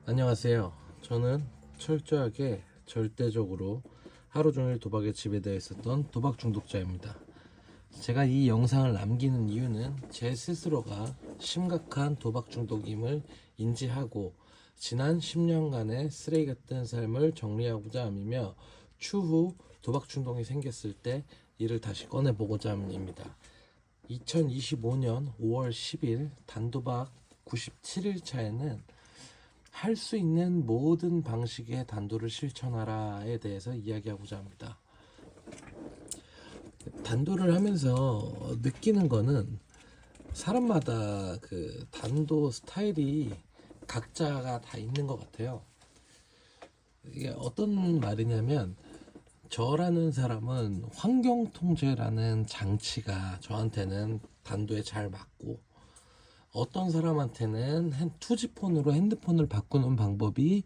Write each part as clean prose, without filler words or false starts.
안녕하세요. 저는 철저하게 절대적으로 하루 종일 도박에 지배되어 있었던 도박 중독자입니다. 제가 이 영상을 남기는 이유는 제 스스로가 심각한 도박 중독임을 인지하고 지난 10년간의 쓰레기 같은 삶을 정리하고자 함이며 추후 도박 중독이 생겼을 때 이를 다시 꺼내보고자 함입니다. 2025년 5월 10일 단도박 97일 차에는 할 수 있는 모든 방식의 단도를 실천하라에 대해서 이야기하고자 합니다. 단도를 하면서 느끼는 거는 사람마다 그 단도 스타일이 각자가 다 있는 것 같아요. 이게 어떤 말이냐면 저라는 사람은 환경통제라는 장치가 저한테는 단도에 잘 맞고, 어떤 사람한테는 투지폰으로 핸드폰을 바꾸는 방법이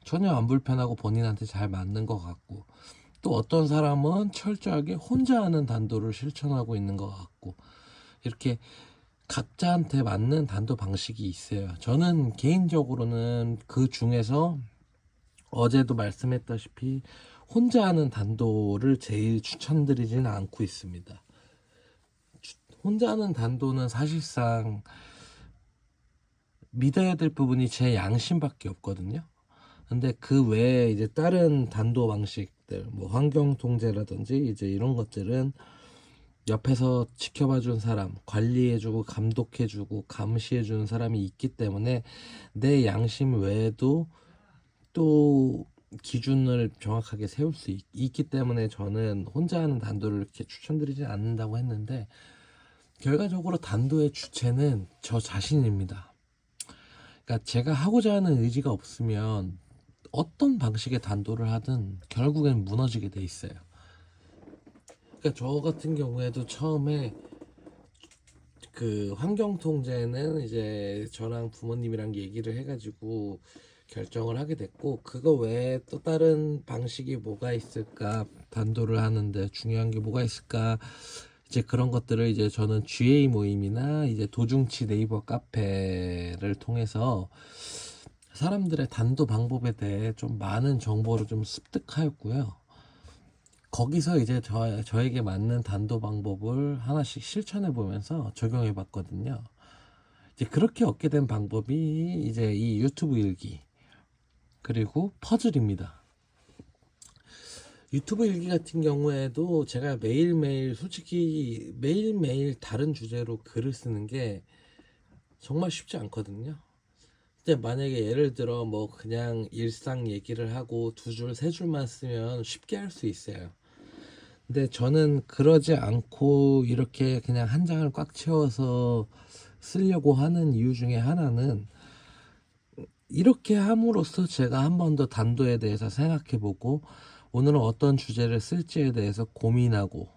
전혀 안 불편하고 본인한테 잘 맞는 것 같고, 또 어떤 사람은 철저하게 혼자 하는 단도를 실천하고 있는 것 같고, 이렇게 각자한테 맞는 단도 방식이 있어요. 저는 개인적으로는 그 중에서 어제도 말씀했다시피 혼자 하는 단도를 제일 추천드리지는 않고 있습니다. 혼자 하는 단도는 사실상 믿어야 될 부분이 제 양심밖에 없거든요. 근데 그 외에 이제 다른 단도 방식들, 뭐 환경 통제라든지 이제 이런 것들은 옆에서 지켜봐준 사람, 관리해주고 감독해주고 감시해주는 사람이 있기 때문에 내 양심 외에도 또 기준을 정확하게 세울 수 있기 때문에 저는 혼자 하는 단도를 이렇게 추천드리지 않는다고 했는데, 결과적으로 단도의 주체는 저 자신입니다. 그러니까 제가 하고자 하는 의지가 없으면 어떤 방식의 단도를 하든 결국엔 무너지게 돼 있어요. 그러니까 저 같은 경우에도 처음에 그 환경 통제는 이제 저랑 부모님이랑 얘기를 해가지고 결정을 하게 됐고, 그거 외에 또 다른 방식이 뭐가 있을까, 단도를 하는데 중요한 게 뭐가 있을까, 이제 그런 것들을 이제 저는 GA 모임이나 이제 도중치 네이버 카페를 통해서 사람들의 단도 방법에 대해 좀 많은 정보를 좀 습득하였고요. 거기서 이제 저에게 맞는 단도 방법을 하나씩 실천해 보면서 적용해 봤거든요. 이제 그렇게 얻게 된 방법이 이제 이 유튜브 일기, 그리고 퍼즐입니다. 유튜브 일기 같은 경우에도 제가 매일매일, 솔직히 매일매일 다른 주제로 글을 쓰는 게 정말 쉽지 않거든요. 근데 만약에 예를 들어 뭐 그냥 일상 얘기를 하고 두 줄, 세 줄만 쓰면 쉽게 할 수 있어요. 근데 저는 그러지 않고 이렇게 그냥 한 장을 꽉 채워서 쓰려고 하는 이유 중에 하나는, 이렇게 함으로써 제가 한 번 더 단도에 대해서 생각해보고 오늘은 어떤 주제를 쓸지에 대해서 고민하고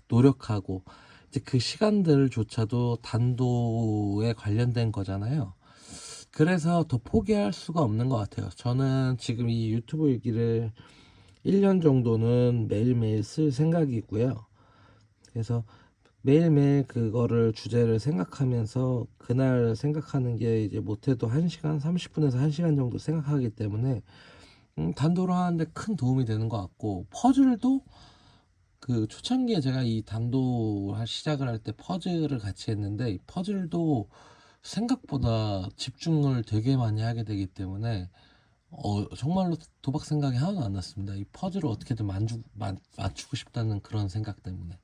노력하고, 이제 그 시간들조차도 단도에 관련된 거잖아요. 그래서 더 포기할 수가 없는 것 같아요. 저는 지금 이 유튜브 일기를 1년 정도는 매일매일 쓸 생각이고요. 그래서 매일매일 그거를 주제를 생각하면서 그날 생각하는 게 이제 못해도 1시간 30분에서 1시간 정도 생각하기 때문에 단도로 하는데 큰 도움이 되는 것 같고, 퍼즐도 그 초창기에 제가 이 단도 시작을 할 때 퍼즐을 같이 했는데, 이 퍼즐도 생각보다 집중을 되게 많이 하게 되기 때문에 정말로 도박 생각이 하나도 안 났습니다. 이 퍼즐을 어떻게든 맞추고 싶다는 그런 생각 때문에.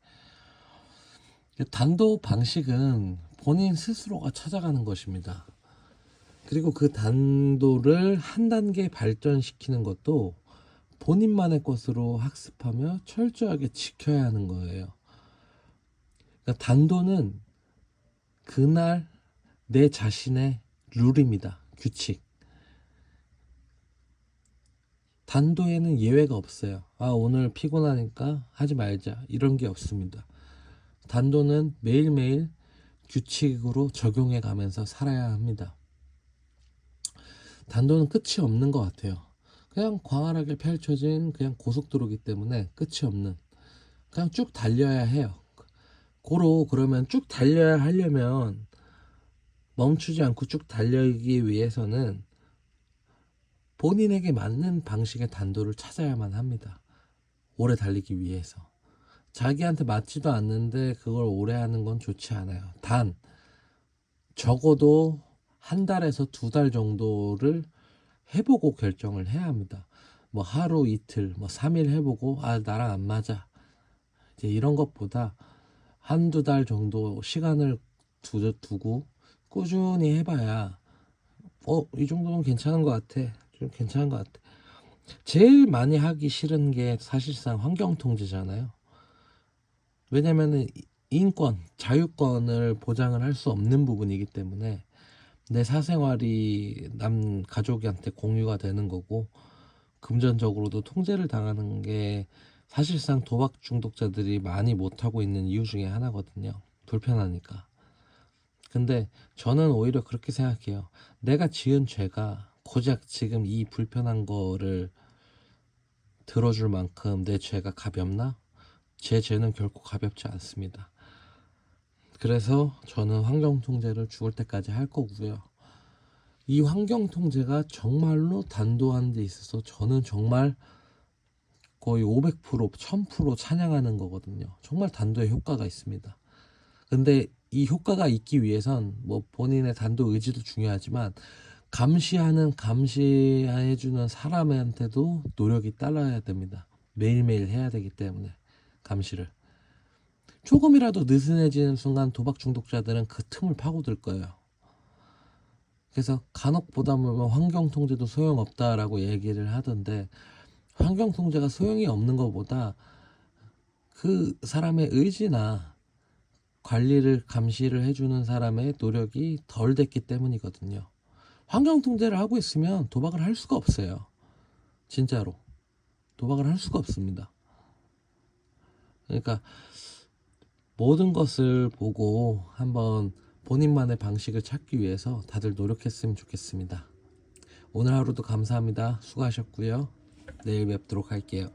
단도 방식은 본인 스스로가 찾아가는 것입니다. 그리고 그 단도를 한 단계 발전시키는 것도 본인만의 것으로 학습하며 철저하게 지켜야 하는 거예요. 그러니까 단도는 그날 내 자신의 룰입니다. 규칙. 단도에는 예외가 없어요. 아, 오늘 피곤하니까 하지 말자, 이런 게 없습니다. 단도는 매일매일 규칙으로 적용해 가면서 살아야 합니다. 단도는 끝이 없는 것 같아요. 그냥 광활하게 펼쳐진 그냥 고속도로기 때문에 끝이 없는, 그냥 쭉 달려야 해요. 그러면 쭉 달려야 하려면, 멈추지 않고 쭉 달리기 위해서는 본인에게 맞는 방식의 단도를 찾아야만 합니다. 오래 달리기 위해서. 자기한테 맞지도 않는데 그걸 오래 하는 건 좋지 않아요. 단 적어도 한 달에서 두 달 정도를 해보고 결정을 해야 합니다. 뭐 하루 이틀 뭐 3일 해보고 아 나랑 안 맞아 이제 이런 것보다 한두 달 정도 시간을 두고 꾸준히 해봐야 이 정도면 괜찮은 것 같아. 좀 괜찮은 것 같아. 제일 많이 하기 싫은 게 사실상 환경통제잖아요. 왜냐면은 인권, 자유권을 보장을 할 수 없는 부분이기 때문에 내 사생활이 남 가족한테 공유가 되는 거고 금전적으로도 통제를 당하는 게 사실상 도박 중독자들이 많이 못하고 있는 이유 중에 하나거든요. 불편하니까. 근데 저는 오히려 그렇게 생각해요. 내가 지은 죄가 고작 지금 이 불편한 거를 들어줄 만큼 내 죄가 가볍나? 제 죄는 결코 가볍지 않습니다. 그래서 저는 환경통제를 죽을 때까지 할 거고요. 이 환경통제가 정말로 단도하는 데 있어서 저는 정말 거의 500%, 1000% 찬양하는 거거든요. 정말 단도에 효과가 있습니다. 근데 이 효과가 있기 위해선 뭐 본인의 단도 의지도 중요하지만 감시해주는 사람한테도 노력이 따라야 됩니다. 매일매일 해야 되기 때문에 감시를. 조금이라도 느슨해지는 순간 도박 중독자들은 그 틈을 파고들 거예요. 그래서 간혹 보다 보면 환경통제도 소용없다라고 얘기를 하던데 환경통제가 소용이 없는 것보다 그 사람의 의지나 관리를 감시를 해주는 사람의 노력이 덜 됐기 때문이거든요. 환경통제를 하고 있으면 도박을 할 수가 없어요. 진짜로 도박을 할 수가 없습니다. 그러니까 모든 것을 보고 한번 본인만의 방식을 찾기 위해서 다들 노력했으면 좋겠습니다. 오늘 하루도 감사합니다. 수고하셨고요. 내일 뵙도록 할게요.